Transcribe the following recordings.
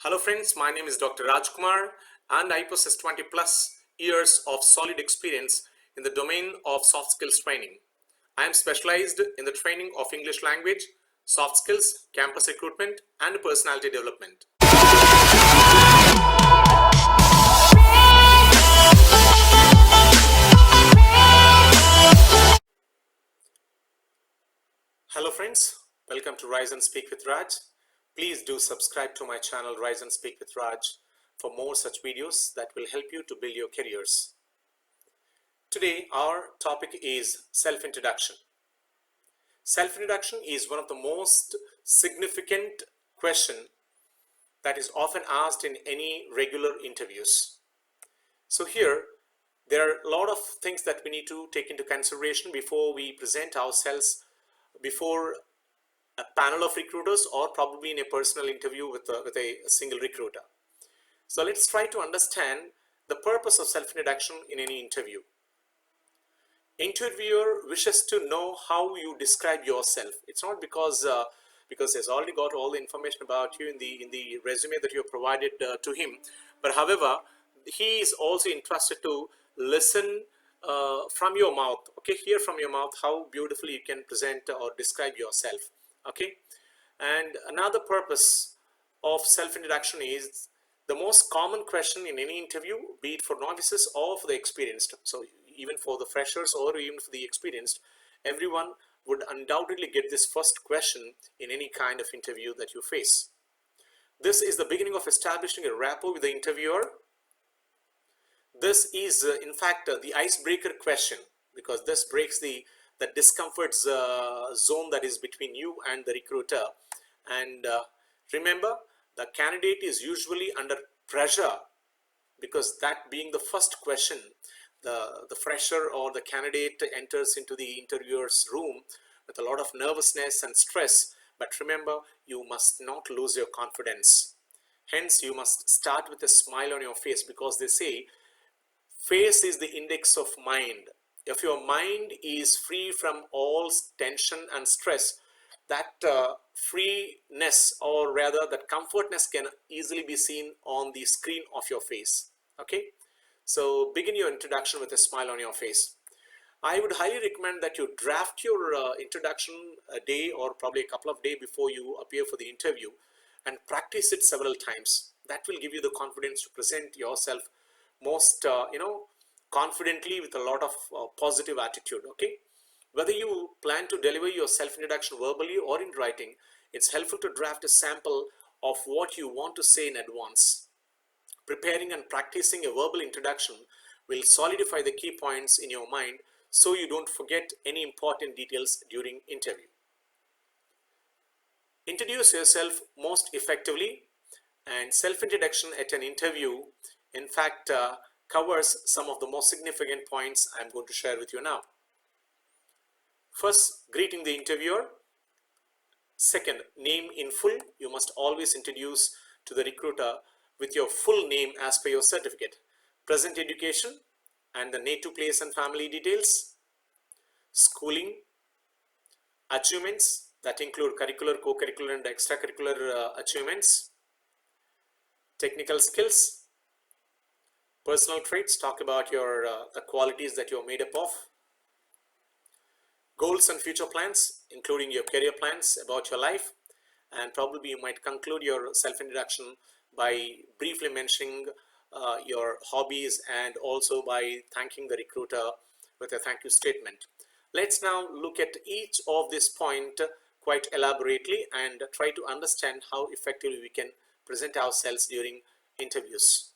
Hello friends, my name is Dr. Rajkumar and I possess 20 plus years of solid experience in the domain of soft skills training. I am specialized in the training of English language, soft skills, campus recruitment and personality development. Hello friends, welcome to Rise and Speak with Raj. Please do subscribe to my channel Rise and Speak with Raj for more such videos that will help you to build your careers. Today our topic is self-introduction. Self-introduction is one of the most significant questions that is often asked in any regular interviews. So here there are a lot of things that we need to take into consideration before we present ourselves before a panel of recruiters or probably in a personal interview with a single recruiter. So let's try to understand the purpose of self-introduction in any interview. Interviewer wishes to know how you describe yourself. It's not because he's already got all the information about you in the resume that you have provided to him, but however he is also interested to listen from your mouth, okay, hear from your mouth how beautifully you can present or describe yourself, okay. And another purpose of self-introduction is the most common question in any interview, be it for novices or for the experienced. So even for the freshers or even for the experienced, everyone would undoubtedly get this first question in any kind of interview that you face. This is the beginning of establishing a rapport with the interviewer. This is in fact the icebreaker question, because this breaks the discomfort zone that is between you and the recruiter. And remember, the candidate is usually under pressure, because that being the first question, the fresher or the candidate enters into the interviewer's room with a lot of nervousness and stress. But remember, you must not lose your confidence. Hence, you must start with a smile on your face, because they say face is the index of mind. If your mind is free from all tension and stress, that freeness, or rather that comfortness, can easily be seen on the screen of your face, okay. So begin your introduction with a smile on your face. I would highly recommend that you draft your introduction a day or probably a couple of days before you appear for the interview, and practice it several times. That will give you the confidence to present yourself most confidently with a lot of positive attitude, okay. Whether you plan to deliver your self-introduction verbally or in writing, it's helpful to draft a sample of what you want to say in advance. Preparing and practicing a verbal introduction will solidify the key points in your mind so you don't forget any important details during interview. Introduce yourself most effectively, and self-introduction at an interview in fact covers some of the most significant points I'm going to share with you now. First, greeting the interviewer. Second, name in full. You must always introduce to the recruiter with your full name as per your certificate. Present education and the native place and family details. Schooling. Achievements that include curricular, co-curricular and extracurricular achievements. Technical skills. Personal traits, talk about your the qualities that you're made up of. Goals and future plans, including your career plans about your life. And probably you might conclude your self-introduction by briefly mentioning your hobbies, and also by thanking the recruiter with a thank you statement. Let's now look at each of this point quite elaborately and try to understand how effectively we can present ourselves during interviews.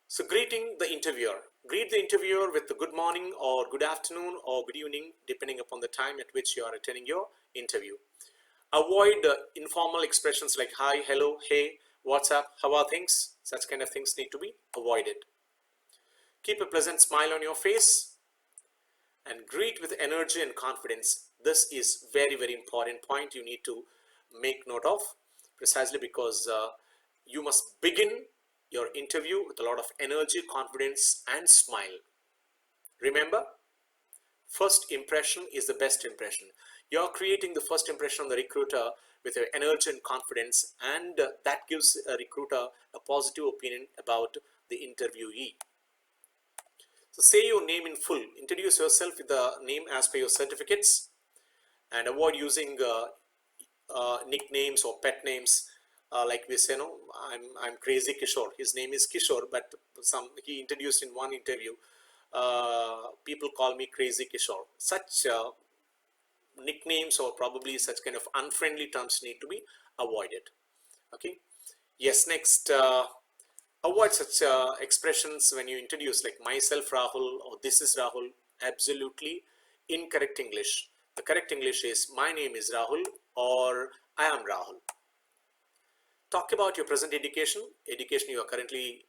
So greeting the interviewer. Greet the interviewer with the good morning or good afternoon or good evening, depending upon the time at which you are attending your interview. Avoid informal expressions like hi, hello, hey, what's up, how are things. Such kind of things need to be avoided. Keep a pleasant smile on your face and greet with energy and confidence. This is very, very important point you need to make note of, precisely because you must begin your interview with a lot of energy, confidence and smile. Remember, first impression is the best impression. You're creating the first impression on the recruiter with your energy and confidence, and that gives a recruiter a positive opinion about the interviewee. So say your name in full. Introduce yourself with the name as per your certificates, and avoid using nicknames or pet names. Like we say, no, I'm Crazy Kishore. His name is Kishore, but he introduced in one interview, people call me Crazy Kishore. Such nicknames or probably such kind of unfriendly terms need to be avoided. Okay. Yes. Next, avoid such expressions when you introduce, like myself Rahul or this is Rahul. Absolutely incorrect English. The correct English is my name is Rahul or I am Rahul. Talk about your present education you are currently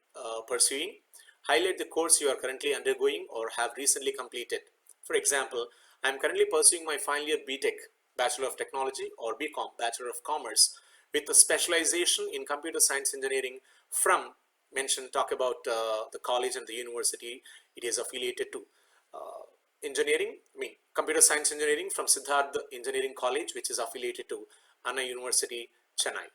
pursuing. Highlight the course you are currently undergoing or have recently completed. For example, I am currently pursuing my final year BTech, Bachelor of Technology, or BCom, Bachelor of Commerce, with a specialization in computer science engineering from, talk about the college and the university it is affiliated to. Engineering, computer science engineering from Siddharth Engineering College, which is affiliated to Anna University, Chennai.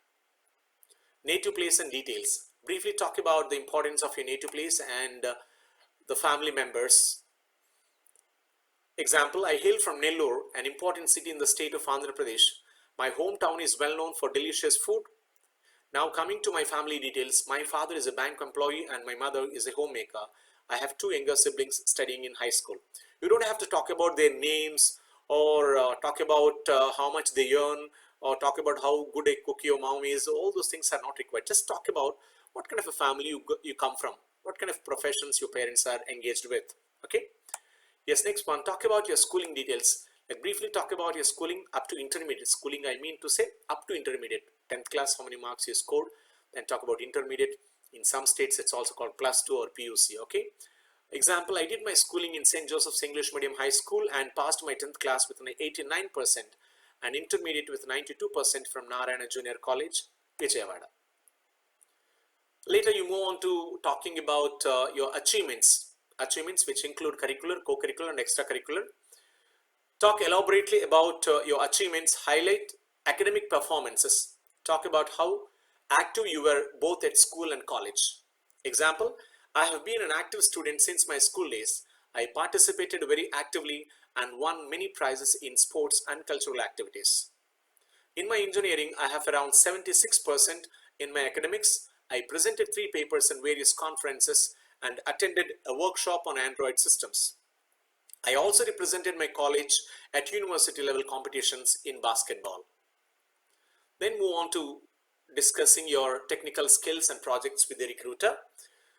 Native place and details. Briefly talk about the importance of your native place and the family members. Example, I hail from Nellore, an important city in the state of Andhra Pradesh. My hometown is well known for delicious food. Now coming to my family details, my father is a bank employee and my mother is a homemaker. I have two younger siblings studying in high school. You don't have to talk about their names or talk about how much they earn or talk about how good a cook your mom is. All those things are not required. Just talk about what kind of a family you come from, what kind of professions your parents are engaged with. Okay. Yes, next one, talk about your schooling details. Like briefly talk about your schooling up to intermediate. Schooling, I mean to say up to intermediate. 10th class, how many marks you scored. Then talk about intermediate. In some states, it's also called plus 2 or PUC. Okay. Example, I did my schooling in St. Joseph's English Medium High School and passed my 10th class with an 89% and intermediate with 92% from Narayana Junior College, Vijayawada. Later, you move on to talking about your achievements. Achievements which include curricular, co-curricular and extracurricular. Talk elaborately about your achievements, highlight academic performances. Talk about how active you were both at school and college. Example, I have been an active student since my school days. I participated very actively and won many prizes in sports and cultural activities. In my engineering, I have around 76% in my academics. I presented 3 papers in various conferences and attended a workshop on Android systems. I also represented my college at university level competitions in basketball. Then move on to discussing your technical skills and projects with the recruiter.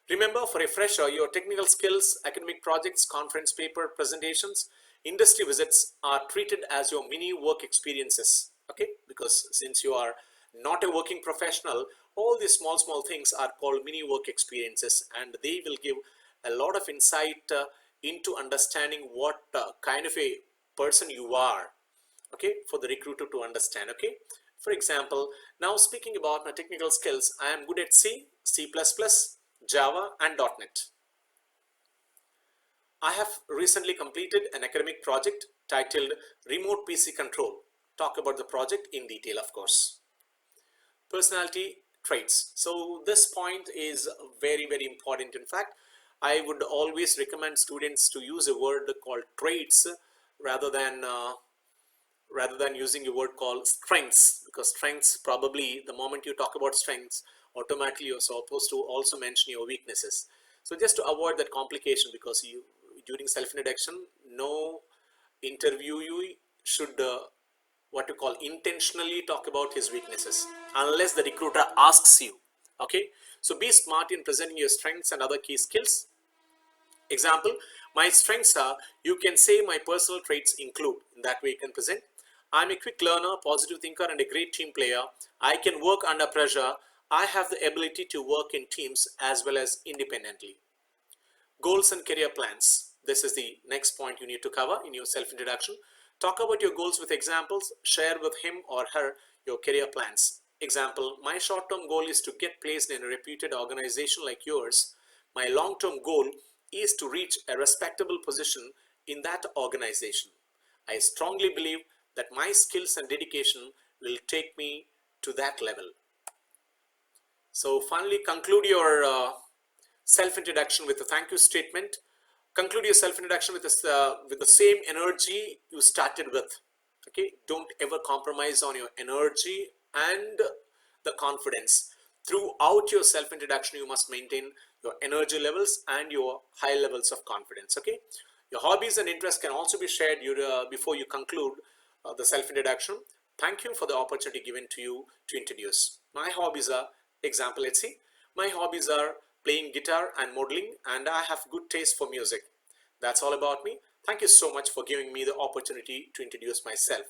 Remember, for a fresher, your technical skills, academic projects, conference paper presentations, industry visits are treated as your mini work experiences. Okay, because since you are not a working professional, all these small things are called mini work experiences, and they will give a lot of insight into understanding what kind of a person you are, okay, for the recruiter to understand. Okay, for example, now speaking about my technical skills, I am good at C, C++, Java and .NET. I have recently completed an academic project titled Remote PC Control. Talk about the project in detail, of course. Personality traits. So this point is very important. In fact, I would always recommend students to use a word called traits rather than using a word called strengths, because strengths, probably the moment you talk about strengths, automatically you're supposed to also mention your weaknesses. So just to avoid that complication, because during self-introduction, no interviewee should what you call intentionally talk about his weaknesses unless the recruiter asks you. Okay, so be smart in presenting your strengths and other key skills. Example, my strengths are, you can say my personal traits include, in that way you can present, I'm a quick learner, positive thinker and a great team player. I can work under pressure. I have the ability to work in teams as well as independently. Goals and career plans. This is the next point you need to cover in your self-introduction. Talk about your goals with examples. Share with him or her your career plans. Example, my short-term goal is to get placed in a reputed organization like yours. My long-term goal is to reach a respectable position in that organization. I strongly believe that my skills and dedication will take me to that level. So finally, conclude your self-introduction with a thank you statement. Conclude your self-introduction with the same energy you started with. Okay, don't ever compromise on your energy and the confidence. Throughout your self-introduction, you must maintain your energy levels and your high levels of confidence. Okay, your hobbies and interests can also be shared before you conclude the self-introduction. Thank you for the opportunity given to you to introduce. My hobbies are, example, let's see. My hobbies are playing guitar and modeling, and I have good taste for music. That's all about me. Thank you so much for giving me the opportunity to introduce myself.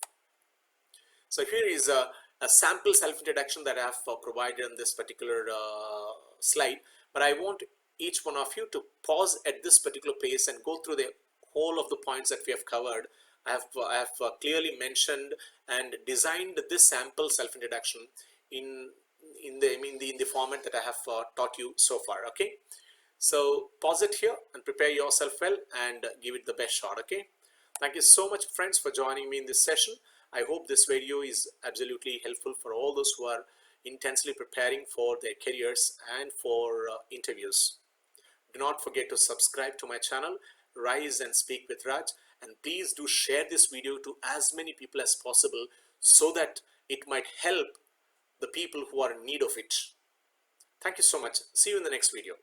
So here is a sample self-introduction that I have provided on this particular slide, but I want each one of you to pause at this particular place and go through the whole of the points that we have covered. I have clearly mentioned and designed this sample self-introduction in the format that I have taught you so far. Okay, so pause it here and prepare yourself well and give it the best shot. Okay, thank you so much, friends, for joining me in this session. I hope this video is absolutely helpful for all those who are intensely preparing for their careers and for interviews. Do not forget to subscribe to my channel, Rise and Speak with Raj, and please do share this video to as many people as possible so that it might help the people who are in need of it. Thank you so much. See you in the next video.